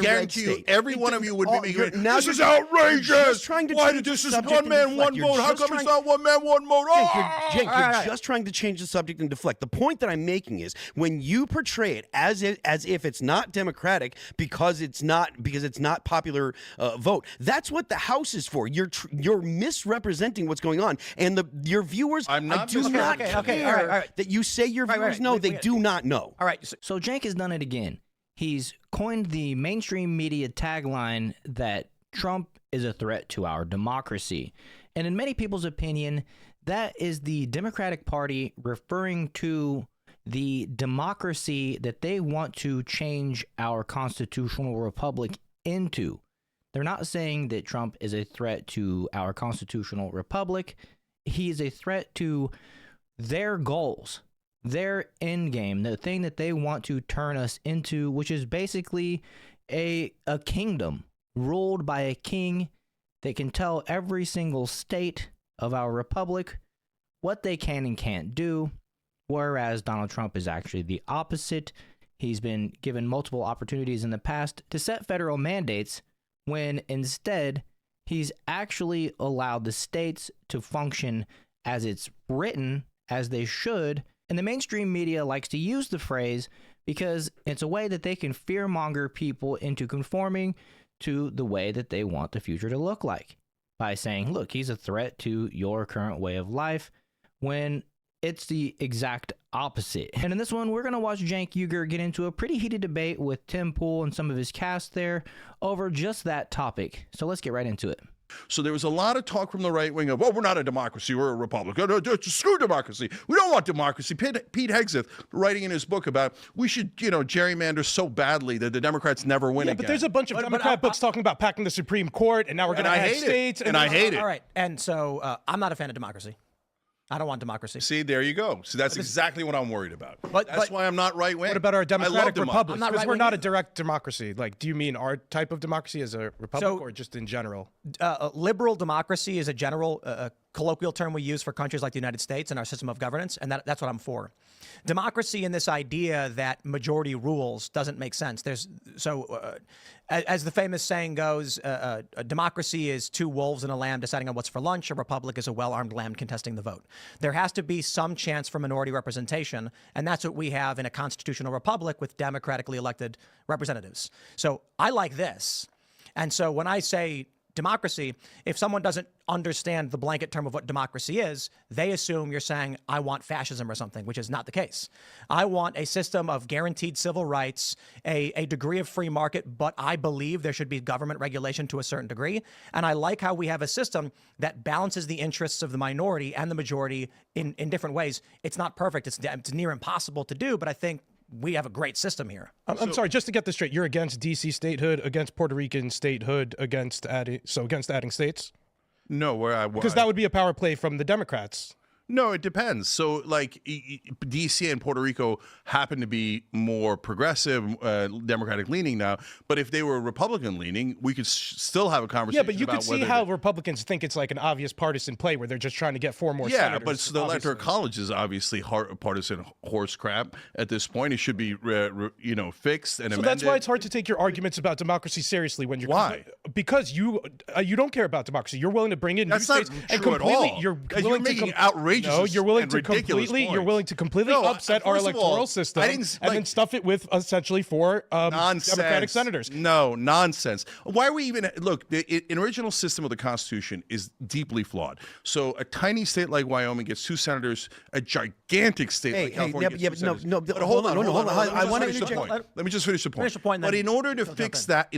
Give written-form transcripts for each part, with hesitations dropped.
guarantee you, every one of you would be making, now this is outrageous. Why did this is one man, one vote? How come it's not one man, one vote? Cenk, you're just trying to change the subject and deflect. The point that I'm making is when you portray it as if it's not democratic because it's not popular vote. That's what the House is for. You're misrepresenting what's going on, and your viewers. I do not care that you say your viewers know. They do not know. All right. So Cenk has done it again. He's coined the mainstream media tagline that Trump is a threat to our democracy. And in many people's opinion, that is the Democratic Party referring to the democracy that they want to change our constitutional republic into. They're not saying that Trump is a threat to our constitutional republic. He is a threat to their goals, their end game, the thing that they want to turn us into, which is basically a kingdom ruled by a king that can tell every single state of our republic what they can and can't do, whereas Donald Trump is actually the opposite. He's been given multiple opportunities in the past to set federal mandates when instead he's actually allowed the states to function as it's written, as they should. And the mainstream media likes to use the phrase because it's a way that they can fearmonger people into conforming to the way that they want the future to look like by saying, look, he's a threat to your current way of life, when it's the exact opposite. And in this one, we're going to watch Cenk Uygur get into a pretty heated debate with Tim Pool and some of his cast there over just that topic. So let's get right into it. So there was a lot of talk from the right wing of, well, we're not a democracy, we're a republic. Screw democracy. We don't want democracy. Pete Hegseth, writing in his book about we should, gerrymander so badly that the Democrats never win again. But there's a bunch of Democrat books talking about packing the Supreme Court, and now we're going to have states. And I hate it. All right. And so I'm not a fan of democracy. I don't want democracy. See, there you go. So that's exactly what I'm worried about. That's why I'm not right-wing. What about our democratic republic? Because we're not a direct democracy. Like, do you mean our type of democracy as a republic or just in general? Liberal democracy is a general colloquial term we use for countries like the United States and our system of governance, and that's what I'm for. Democracy and this idea that majority rules doesn't make sense. As the famous saying goes, a democracy is two wolves and a lamb deciding on what's for lunch. A republic is a well-armed lamb contesting the vote. There has to be some chance for minority representation, and that's what we have in a constitutional republic with democratically elected representatives. So I like this. And so when I say democracy, if someone doesn't understand the blanket term of what democracy is, they assume you're saying, I want fascism or something, which is not the case. I want a system of guaranteed civil rights, a degree of free market, but I believe there should be government regulation to a certain degree. And I like how we have a system that balances the interests of the minority and the majority in different ways. It's not perfect. It's near impossible to do, but I think we have a great system here. I'm sorry, just to get this straight, you're against D.C. statehood, against Puerto Rican statehood, against adding states? No, because that would be a power play from the Democrats. No, it depends. So, like, D.C. and Puerto Rico happen to be more progressive, Democratic-leaning now. But if they were Republican-leaning, we could still have a conversation. Yeah, but you could see how Republicans think it's like an obvious partisan play where they're just trying to get 4 more senators. Yeah, but the Electoral College is obviously partisan horse crap at this point. It should be, fixed and amended. So that's why it's hard to take your arguments about democracy seriously when you're. Why? Because you don't care about democracy. You're willing to bring in that's new not states true and completely. At all. You're making outrageous. No, you're willing to completely. Points. You're willing to completely upset our electoral system and then stuff it with essentially 4 Democratic senators. No nonsense. Why are we even look? The original system of the Constitution is deeply flawed. So a tiny state like Wyoming gets 2 senators. A gigantic state like California gets 2 senators. But hold on. I want to finish the point. Let me just finish the point. Finish the point. But in order to fix that,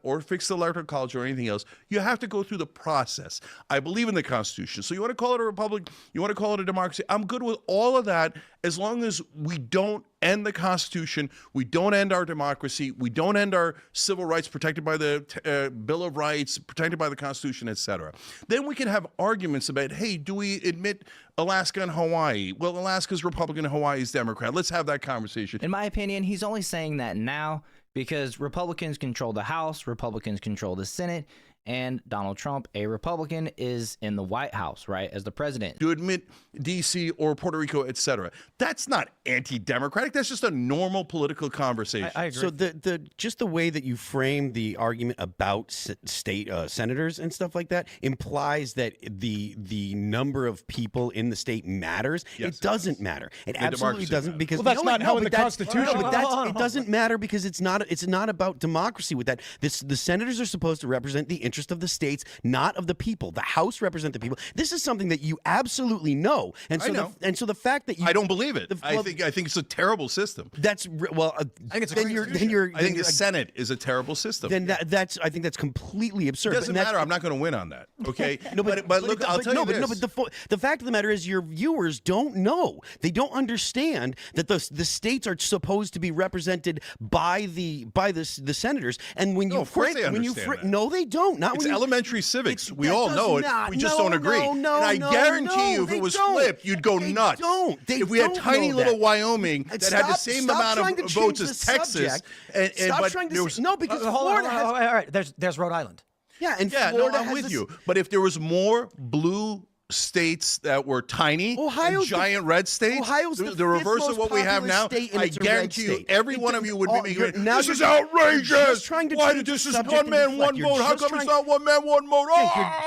or fix the Electoral College or anything else, you have to go through the process. I believe in the Constitution. So you want to call it a republic? You want to call it a democracy? I'm good with all of that as long as we don't end the Constitution, we don't end our democracy, we don't end our civil rights protected by the Bill of Rights, protected by the Constitution, etc. Then we can have arguments about, hey, do we admit Alaska and Hawaii? Well, Alaska's Republican, Hawaii's Democrat. Let's have that conversation. In my opinion, he's only saying that now because Republicans control the House, Republicans control the Senate, and Donald Trump, a Republican, is in the White House, right, as the president. To admit D.C. or Puerto Rico, etc. That's not anti-democratic. That's just a normal political conversation. I agree. So just the way that you frame the argument about state senators and stuff like that implies that the number of people in the state matters. Yes, it doesn't matter. It absolutely democracy doesn't matters. because Well, that's not how in the Constitution. No, but it doesn't matter because it's not about democracy with that. The senators are supposed to represent the interest of the states, not of the people. The House represent the people. This is something that you absolutely know. And so I know. so the fact that you I don't believe it. I think it's a terrible system. that's well. I think it's a then great you're solution. then you're I think then the Senate is a terrible system. then that's I think that's completely absurd. It doesn't But that's- matter. I'm not going to win on that. Okay. No, but look, I'll tell you this. No, but the fact of the matter is, your viewers don't know. They don't understand that the states are supposed to be represented by the senators. And when you of course they understand that. no, they don't. Not It's when you, elementary civics. We that all does know it. not- We just no, don't agree. no, and I no, guarantee no, you, if they it was don't. flipped, you'd go They nuts. don't. They if we had don't tiny know little that. Wyoming that had the same Stop amount trying to of change votes the as Texas, subject. and Stop but trying to there was, no, because Hold on, Florida hold on, has all right. There's Rhode Island. and yeah, no, Florida I'm has with this- you. But if there was more blue states that were tiny, and Ohio's giant red states, Ohio's the the reverse fifth of what we have most now, popular state, and I it's a red guarantee you, state. every one of you would be you're- making, now this you're is just- outrageous. you're just trying to Why change did this the is subject one and man, deflect. one You're vote? How just come trying- it's not one man, one vote?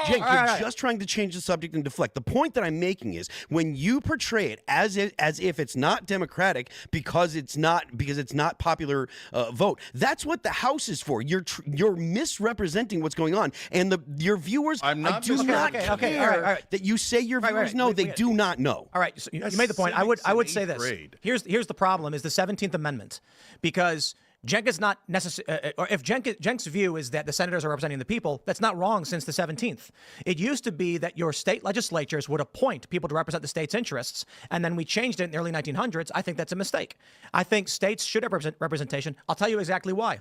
Jake, you're All right. just trying to change the subject and deflect. The point that I'm making is when you portray it as if it's not democratic because it's not popular vote. That's what the House is for. You're misrepresenting what's going on, and your viewers. I'm not I do not misrepresenting. Okay, care all right. that you say your Right, viewers right. know. We- They we- do not know. All right, so you That's made the point. I would civics say in this. eighth grade. Here's the problem: is the 17th Amendment, because Cenk is not necessary. Or if Cenk's view is that the senators are representing the people, that's not wrong since the 17th. It used to be that your state legislatures would appoint people to represent the state's interests, and then we changed it in the early 1900s. I think that's a mistake. I think states should have representation. I'll tell you exactly why.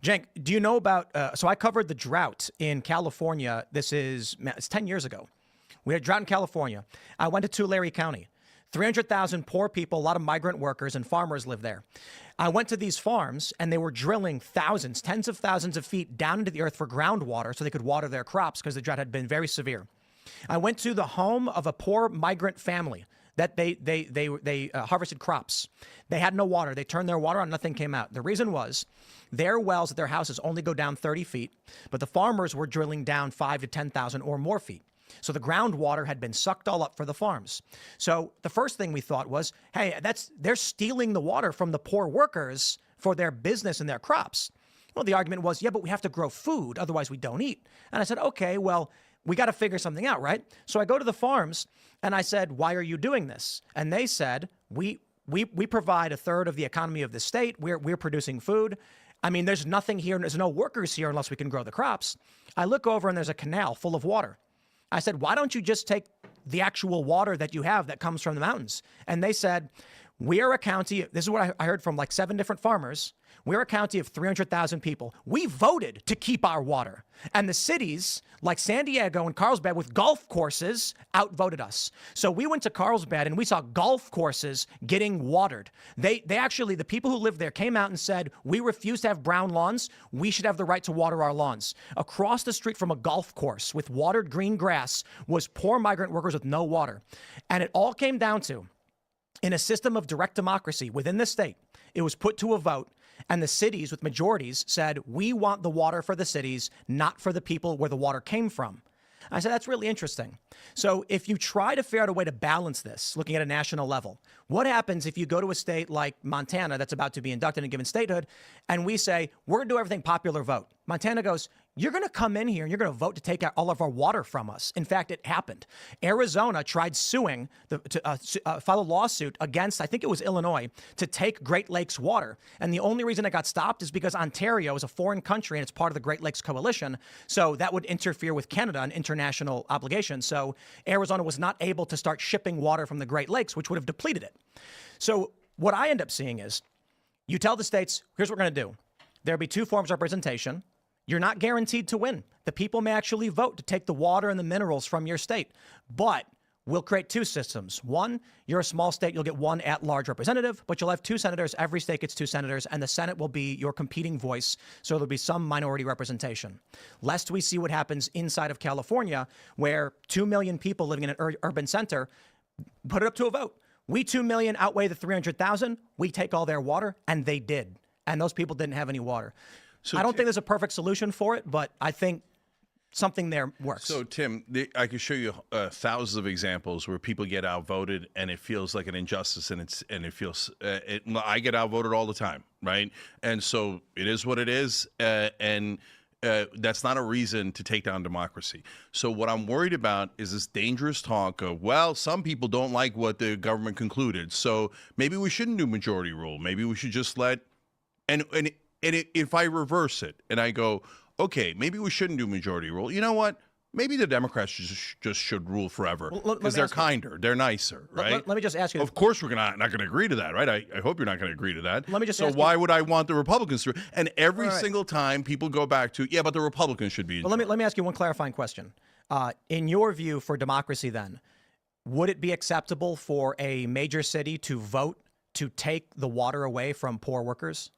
Cenk, do you know about? So I covered the drought in California. It's 10 years ago. We had a drought in California. I went to Tulare County. 300,000 poor people, a lot of migrant workers and farmers live there. I went to these farms and they were drilling thousands, tens of thousands of feet down into the earth for groundwater so they could water their crops because the drought had been very severe. I went to the home of a poor migrant family that they harvested crops. They had no water. They turned their water on, nothing came out. The reason was their wells at their houses only go down 30 feet, but the farmers were drilling down 5 to 10,000 or more feet. So the groundwater had been sucked all up for the farms. So the first thing we thought was, hey, they're stealing the water from the poor workers for their business and their crops. Well, the argument was, yeah, but we have to grow food, otherwise we don't eat. And I said, okay, well, we got to figure something out, right? So I go to the farms and I said, why are you doing this? And they said, we provide a third of the economy of the state. We're producing food. I mean, there's nothing here. There's no workers here unless we can grow the crops. I look over and there's a canal full of water. I said, why don't you just take the actual water that you have that comes from the mountains? And they said, we are a county. This is what I heard from like 7 different farmers. We're a county of 300,000 people. We voted to keep our water. And the cities like San Diego and Carlsbad with golf courses outvoted us. So we went to Carlsbad and we saw golf courses getting watered. They actually, the people who lived there came out and said, we refuse to have brown lawns. We should have the right to water our lawns. Across the street from a golf course with watered green grass was poor migrant workers with no water. And it all came down to, in a system of direct democracy within the state, it was put to a vote. And the cities with majorities said, we want the water for the cities, not for the people where the water came from. I said, that's really interesting. So if you try to figure out a way to balance this, looking at a national level, what happens if you go to a state like Montana that's about to be inducted and given statehood, and we say, we're going to do everything popular vote? Montana goes, you're going to come in here and you're going to vote to take out all of our water from us. In fact, it happened. Arizona tried suing to file a lawsuit against, I think it was Illinois, to take Great Lakes water. And the only reason it got stopped is because Ontario is a foreign country and it's part of the Great Lakes Coalition. So that would interfere with Canada and international obligations. So Arizona was not able to start shipping water from the Great Lakes, which would have depleted it. So what I end up seeing is you tell the states, here's what we're going to do. There'll be 2 forms of representation. You're not guaranteed to win. The people may actually vote to take the water and the minerals from your state. But we'll create two systems. One, you're a small state, you'll get one at-large representative, but you'll have two senators. Every state gets two senators, and the Senate will be your competing voice, so there'll be some minority representation. Lest we see what happens inside of California, where 2 million people living in an urban center, put it up to a vote. We 2 million outweigh the 300,000. We take all their water, and they did. And those people didn't have any water. So I don't think there's a perfect solution for it, but I think something there works. So, Tim, I could show you thousands of examples where people get outvoted and it feels like an injustice, and it feels I get outvoted all the time, right? And so it is what it is, and that's not a reason to take down democracy. So what I'm worried about is this dangerous talk of, well, some people don't like what the government concluded, so maybe we shouldn't do majority rule. Maybe we should just let and if I reverse it and I go, okay, maybe we shouldn't do majority rule. You know what? Maybe the Democrats just should rule forever because they're kinder, they're nicer, right? Let me just ask you. Of course, we're not going to agree to that, right? I hope you're not going to agree to that. Let me just. So why would I want the Republicans to? And every single time, people go back to, yeah, but the Republicans should be. Well, let me ask you one clarifying question. In your view, for democracy, then, would it be acceptable for a major city to vote to take the water away from poor workers?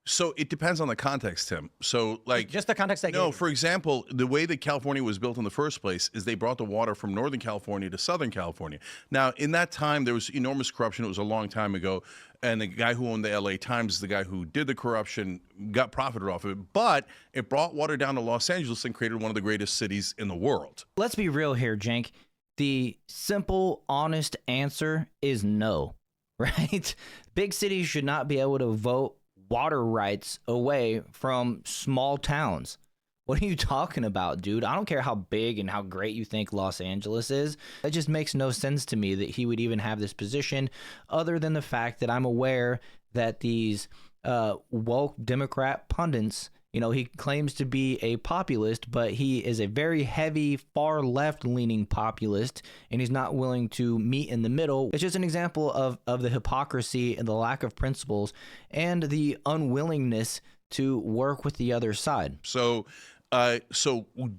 So it depends on the context, Tim. So like just the context. No, for example, the way that California was built in the first place is they brought the water from Northern California to Southern California. Now, in that time, there was enormous corruption. It was a long time ago. And the guy who owned the LA Times is the guy who did the corruption, got profited off of it. But it brought water down to Los Angeles and created one of the greatest cities in the world. Let's be real here, Cenk. The simple, honest answer is no, right? Big cities should not be able to vote water rights away from small towns. What are you talking about, dude? I don't care how big and how great you think Los Angeles is. It just makes no sense to me that he would even have this position, other than the fact that I'm aware that these woke Democrat pundits, you know, he claims to be a populist, but he is a very heavy, far left-leaning populist, and he's not willing to meet in the middle. It's just an example of the hypocrisy and the lack of principles and the unwillingness to work with the other side. So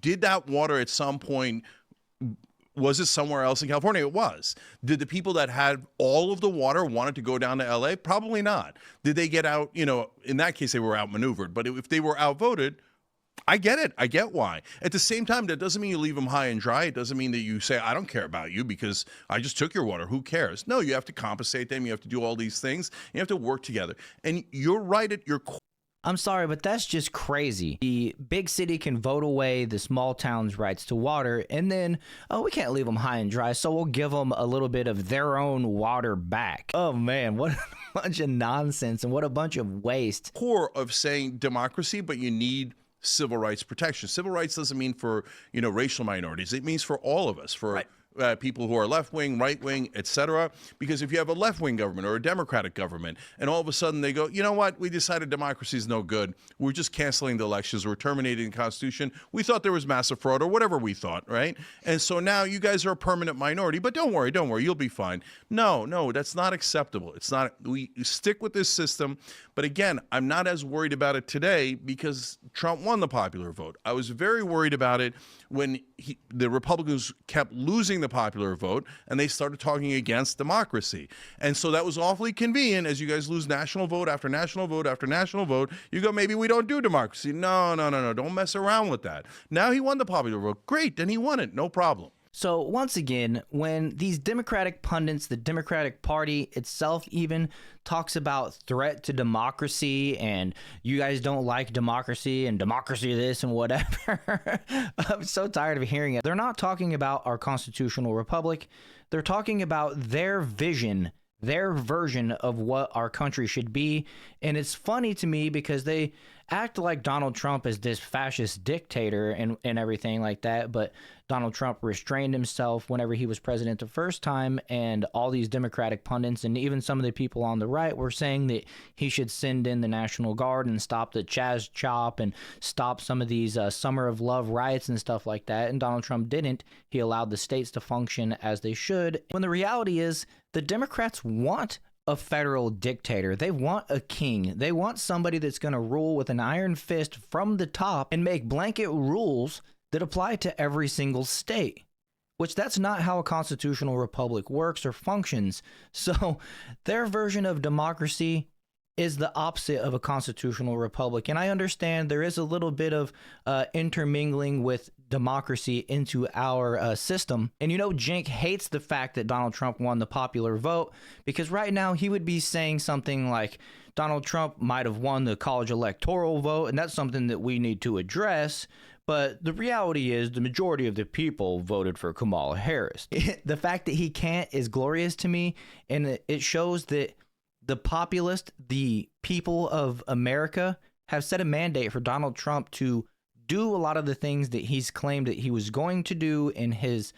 did that water at some point, was it somewhere else in California? It was. Did the people that had all of the water wanted to go down to LA? Probably not. Did they get out? You know, in that case, they were outmaneuvered. But if they were outvoted, I get it. I get why. At the same time, that doesn't mean you leave them high and dry. It doesn't mean that you say, I don't care about you because I just took your water. Who cares? No, you have to compensate them. You have to do all these things. You have to work together. And you're right at your core. I'm sorry, but that's just crazy. The big city can vote away the small town's rights to water, and then, oh, we can't leave them high and dry, so we'll give them a little bit of their own water back. Oh, man, what a bunch of nonsense and what a bunch of waste. Core of saying democracy, but you need civil rights protection. Civil rights doesn't mean for, you know, racial minorities. It means for all of us, for right. People who are left-wing, right-wing, etc. Because if you have a left-wing government or a Democratic government, and all of a sudden they go, you know what, we decided democracy is no good. We're just canceling the elections. We're terminating the Constitution. We thought there was massive fraud or whatever we thought, right? And so now you guys are a permanent minority, but don't worry, you'll be fine. No, that's not acceptable. It's not. We stick with this system. But again, I'm not as worried about it today because Trump won the popular vote. I was very worried about it when the Republicans kept losing the popular vote and they started talking against democracy. And so that was awfully convenient as you guys lose national vote after national vote after national vote. You go, maybe we don't do democracy. No. Don't mess around with that. Now he won the popular vote. Great. Then he won it. No problem. So once again, when these Democratic pundits, the Democratic Party itself even talks about threat to democracy and you guys don't like democracy and democracy this and whatever, I'm so tired of hearing it. They're not talking about our constitutional republic. They're talking about their vision, their version of what our country should be. And it's funny to me because they act like Donald Trump is this fascist dictator and everything like that. But Donald Trump restrained himself whenever he was president the first time. And all these Democratic pundits and even some of the people on the right were saying that he should send in the National Guard and stop the Chaz Chop and stop some of these Summer of Love riots and stuff like that. And Donald Trump didn't. He allowed the states to function as they should. When the reality is the Democrats want a federal dictator. They want a king. They want somebody that's going to rule with an iron fist from the top and make blanket rules that apply to every single state. which that's not how a constitutional republic works or functions. So their version of democracy is the opposite of a constitutional republic. And I understand there is a little bit of intermingling with democracy into our system. And Cenk hates the fact that Donald Trump won the popular vote, because right now he would be saying something like Donald Trump might have won the college electoral vote, and that's something that we need to address. But the reality is the majority of the people voted for Kamala Harris. The fact that he can't is glorious to me, and it shows that the populist, the people of America, have set a mandate for Donald Trump to do a lot of the things that he's claimed that he was going to do in his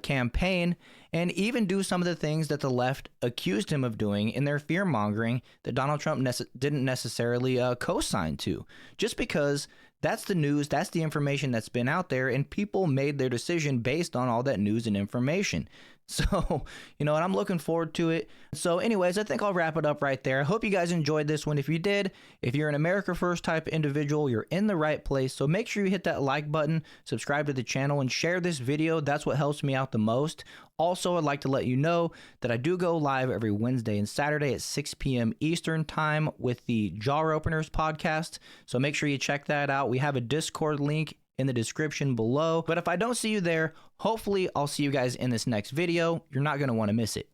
campaign, and even do some of the things that the left accused him of doing in their fear-mongering that Donald Trump didn't necessarily co-sign to. Just because that's the news, that's the information that's been out there, and people made their decision based on all that news and information. So, and I'm looking forward to it. So anyways, I think I'll wrap it up right there. I hope you guys enjoyed this one. If you did, if you're an America First type individual, you're in the right place. So make sure you hit that like button, subscribe to the channel, and share this video. That's what helps me out the most. Also, I'd like to let you know that I do go live every Wednesday and Saturday at 6 p.m. Eastern Time with the Jar Openers podcast. So make sure you check that out. We have a Discord link in the description below. But if I don't see you there, hopefully I'll see you guys in this next video. You're not going to want to miss it.